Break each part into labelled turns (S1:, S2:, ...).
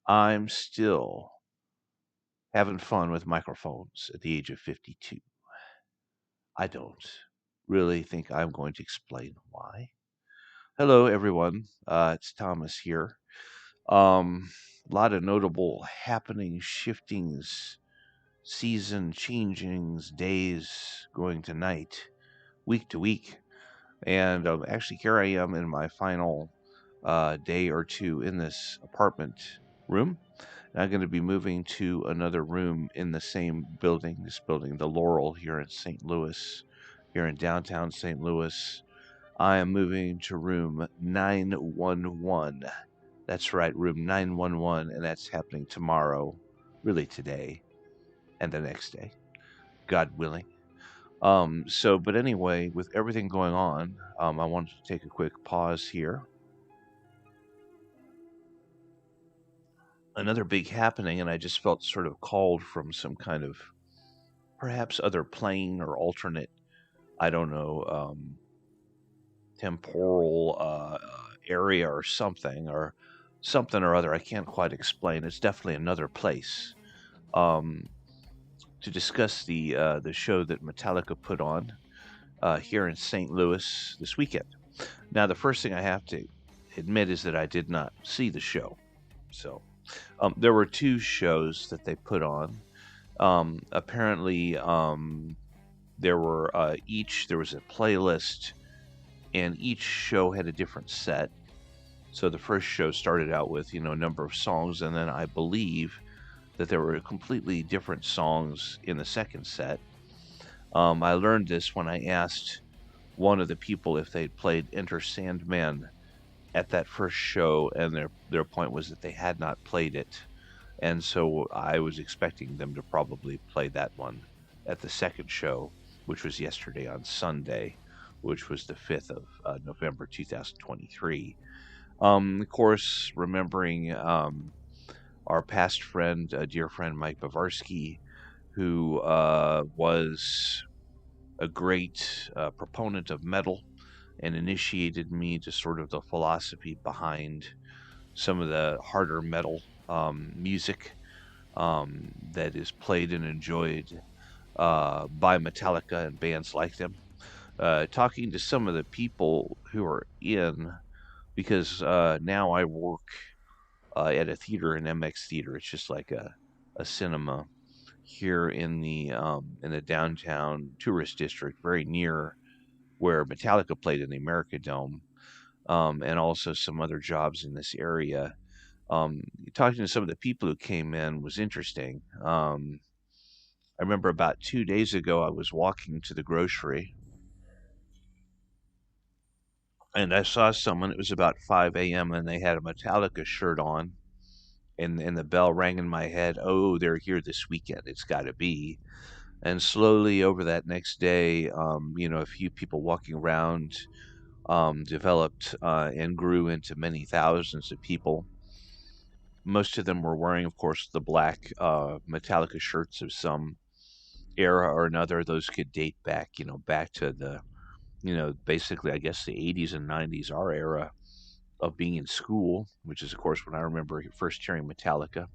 S1: I'm still having fun with microphones at the age of 52. I don't really think I'm going to explain why. Hello, everyone. It's Thomas here. A lot of notable happenings, shiftings, season changings, days going to night, week to week. And actually, here I am in my final day or two in this apartment room. And I'm going to be moving to another room in the same building, this building, the Laurel here in St. Louis, here in downtown St. Louis. I am moving to room 911. That's right, room 911, and that's happening tomorrow, really today, and the next day, God willing. But anyway, with everything going on, I wanted to take a quick pause here. Another big happening, and I just felt sort of called from some kind of perhaps other plane or alternate, I don't know, temporal area or something or other. I can't quite explain. It's definitely another place. Um, to discuss the show that Metallica put on here in St. Louis this weekend. Now, the first thing I have to admit is that I did not see the show. So there were two shows that they put on. Apparently, there was a playlist, and each show had a different set. So the first show started out with a number of songs, and then I believe that there were completely different songs in the second set. I learned this when I asked one of the people if they'd played Enter Sandman at that first show, and their point was that they had not played it, and so I was expecting them to probably play that one at the second show, which was yesterday on Sunday, which was the 5th of November 2023. Of course, remembering our past friend, dear friend Mike Bavarsky, who was a great proponent of metal and initiated me to sort of the philosophy behind some of the harder metal music that is played and enjoyed by Metallica and bands like them. Talking to some of the people who are in, because now I work at a theater, an MX theater. It's just like a cinema here in the downtown tourist district, very near where Metallica played in the America Dome, and also some other jobs in this area. Talking to some of the people who came in was interesting. I remember about 2 days ago, I was walking to the grocery and I saw someone. It was about 5 a.m. and they had a Metallica shirt on, and the bell rang in my head. Oh, they're here this weekend. It's got to be. And slowly over that next day, a few people walking around developed and grew into many thousands of people. Most of them were wearing, of course, the black Metallica shirts of some era or another. Those could date back, back to basically, I guess the 80s and 90s, our era of being in school, which is, of course, when I remember first hearing Metallica.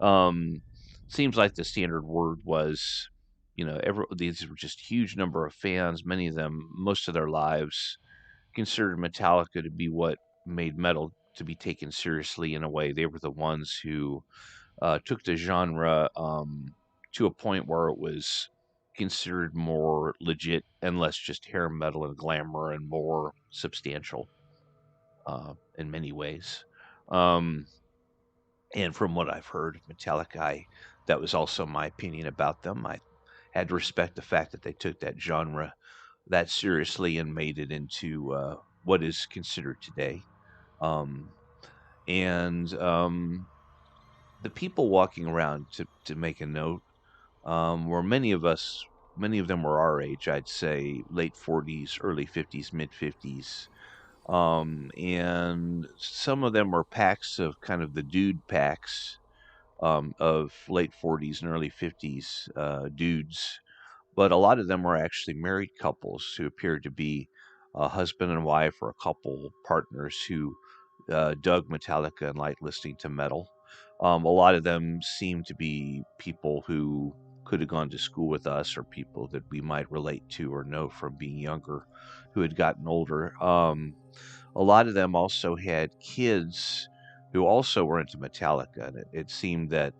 S1: Um, Seems like the standard word was, these were just huge number of fans, many of them, most of their lives, considered Metallica to be what made metal to be taken seriously in a way. They were the ones who took the genre to a point where it was considered more legit and less just hair metal and glamour and more substantial in many ways. Um, and from what I've heard of Metallica, that was also my opinion about them. I had to respect the fact that they took that genre that seriously and made it into what is considered today. Um, and The people walking around, to make a note, were many of them were our age, I'd say late 40s, early 50s, mid 50s. And some of them were packs of kind of the dude packs of late 40s and early 50s dudes. But a lot of them were actually married couples who appeared to be a husband and wife or a couple partners who dug Metallica and liked listening to metal. A lot of them seem to be people who could have gone to school with us, or people that we might relate to or know from being younger who had gotten older. A lot of them also had kids who also were into Metallica. And it seemed that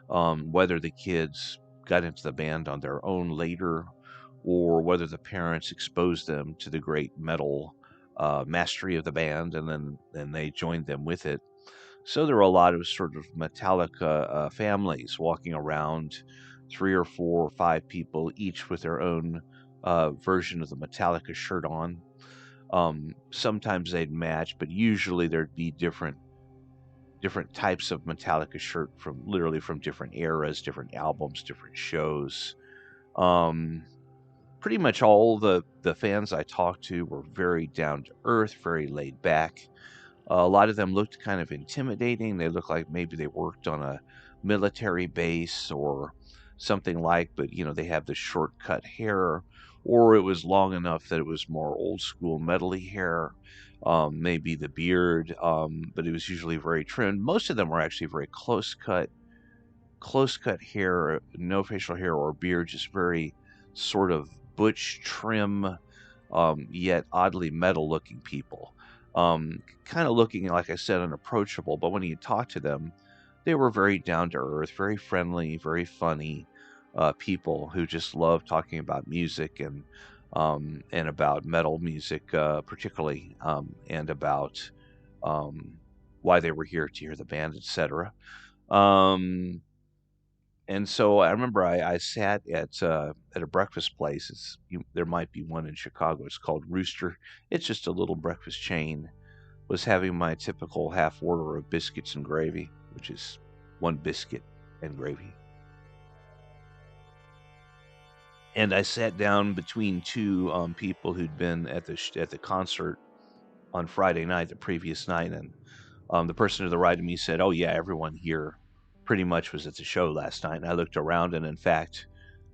S1: whether the kids got into the band on their own later, or whether the parents exposed them to the great metal mastery of the band, and then they joined them with it. So there were a lot of sort of Metallica families walking around, three or four or five people, each with their own version of the Metallica shirt on. Sometimes they'd match, but usually there'd be different types of Metallica shirt from literally from different eras, different albums, different shows. Um, Pretty much all the fans I talked to were very down to earth, very laid back. A lot of them looked kind of intimidating. They looked like maybe they worked on a military base or something like, but they have the short-cut hair, or it was long enough that it was more old school metally hair. Maybe the beard, but it was usually very trimmed. Most of them were actually very close cut hair, no facial hair or beard, just very sort of butch, trim, yet oddly metal looking people. Kind of looking, like I said, unapproachable, but when you talk to them, they were very down to earth, very friendly, very funny people who just love talking about music and about metal music, particularly, and about um, why they were here to hear the band, etc. Um, and so I remember I sat at a breakfast place. There might be one in Chicago. It's called Rooster. It's just a little breakfast chain. Was having my typical half order of biscuits and gravy, which is one biscuit and gravy. And I sat down between two people who'd been at the concert on Friday night, the previous night, and the person to the right of me said, "Oh yeah, everyone here pretty much was at the show last night." And I looked around, and in fact,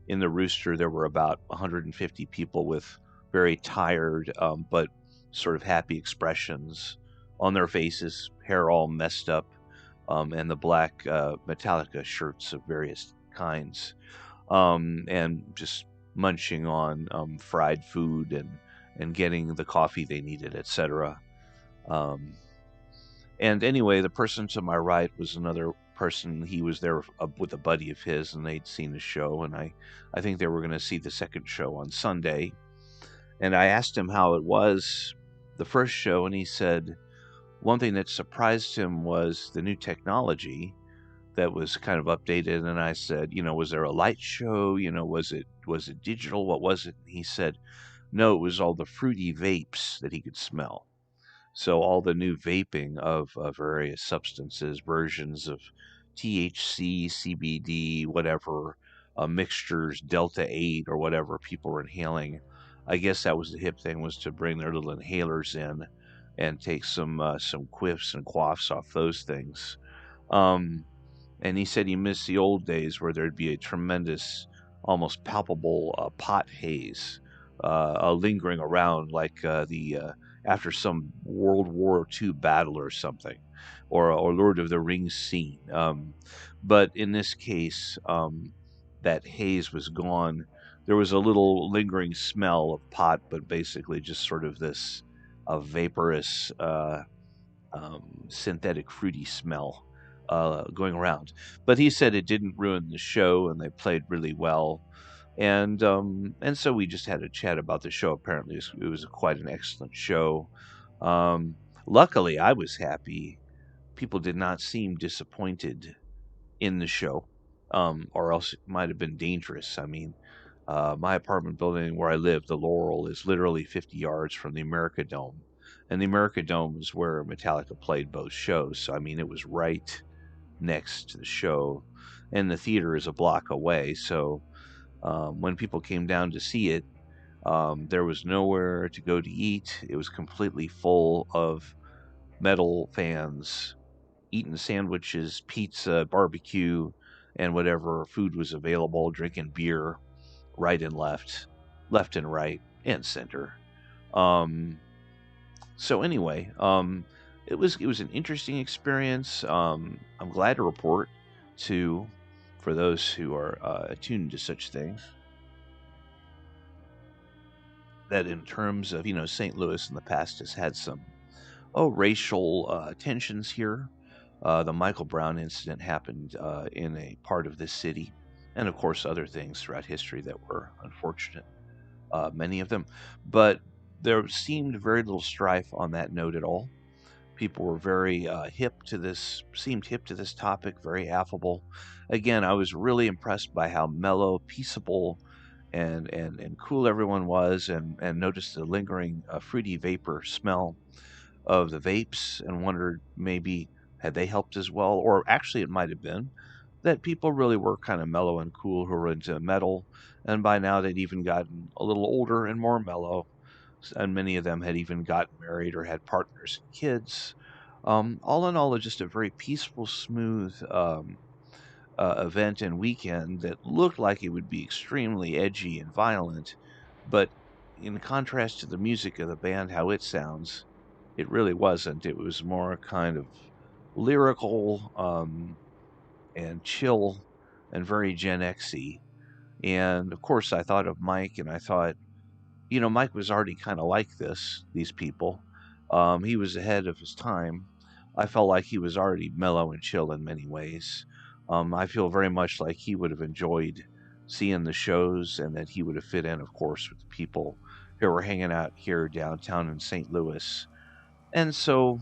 S1: in the Rooster, there were about 150 people with very tired but sort of happy expressions on their faces, hair all messed up, and the black Metallica shirts of various kinds, and just munching on fried food and getting the coffee they needed, etc. Um, and anyway, the person to my right was another person. He was there with a buddy of his, and they'd seen the show, and I think they were going to see the second show on Sunday. And I asked him how it was the first show, and he said one thing that surprised him was the new technology that was kind of updated. And I said, was there a light show? Was it digital? What was it? And he said, no, it was all the fruity vapes that he could smell. So all the new vaping of various substances, versions of THC, CBD, whatever, mixtures, Delta 8 or whatever people were inhaling. I guess that was the hip thing, was to bring their little inhalers in and take some quiffs and quaffs off those things. Um, and he said he missed the old days where there'd be a tremendous, almost palpable pot haze lingering around, like the after some World War II battle or something, or Lord of the Rings scene. But in this case, that haze was gone. There was a little lingering smell of pot, but basically just sort of this vaporous, synthetic fruity smell going around. But he said it didn't ruin the show, and they played really well. And so we just had a chat about the show. Apparently, it was quite an excellent show. Um, Luckily, I was happy. People did not seem disappointed in the show, or else it might have been dangerous. I mean, my apartment building where I live, the Laurel, is literally 50 yards from the America Dome. And the America Dome is where Metallica played both shows. So, I mean, it was right next to the show. And the theater is a block away. So, when people came down to see it, there was nowhere to go to eat. It was completely full of metal fans eating sandwiches, pizza, barbecue, and whatever food was available, drinking beer right and left and right, and center. Um, so anyway, it was an interesting experience. I'm glad to report to for those who are attuned to such things that in terms of St. Louis in the past has had some racial tensions here. The Michael Brown incident happened in a part of this city, and of course other things throughout history that were unfortunate, many of them. But there seemed very little strife on that note at all. People were very seemed hip to this topic, very affable. Again, I was really impressed by how mellow, peaceable, and cool everyone was, and noticed the lingering fruity vapor smell of the vapes, and wondered maybe had they helped as well, or actually it might have been that people really were kind of mellow and cool who were into metal, and by now they'd even gotten a little older and more mellow, and many of them had even gotten married or had partners and kids. All in all, just a very peaceful, smooth event and weekend that looked like it would be extremely edgy and violent, but in contrast to the music of the band, how it sounds, it really wasn't. It was more kind of lyrical and chill and very Gen X-y. And of course, I thought of Mike, and I thought, Mike was already kind of like these people. He was ahead of his time. I felt like he was already mellow and chill in many ways. I feel very much like he would have enjoyed seeing the shows, and that he would have fit in, of course, with the people who were hanging out here downtown in St. Louis. And so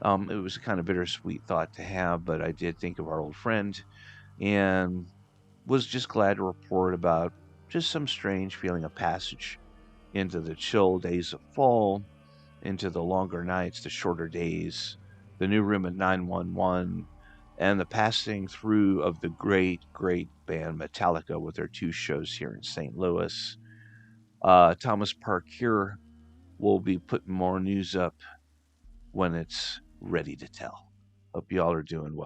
S1: it was a kind of bittersweet thought to have, but I did think of our old friend and was just glad to report about just some strange feeling of passage into the chill days of fall, into the longer nights, the shorter days, the new room at 911, and the passing through of the great, great band Metallica with their two shows here in St. Louis. Thomas Park here will be putting more news up when it's ready to tell. Hope you all are doing well.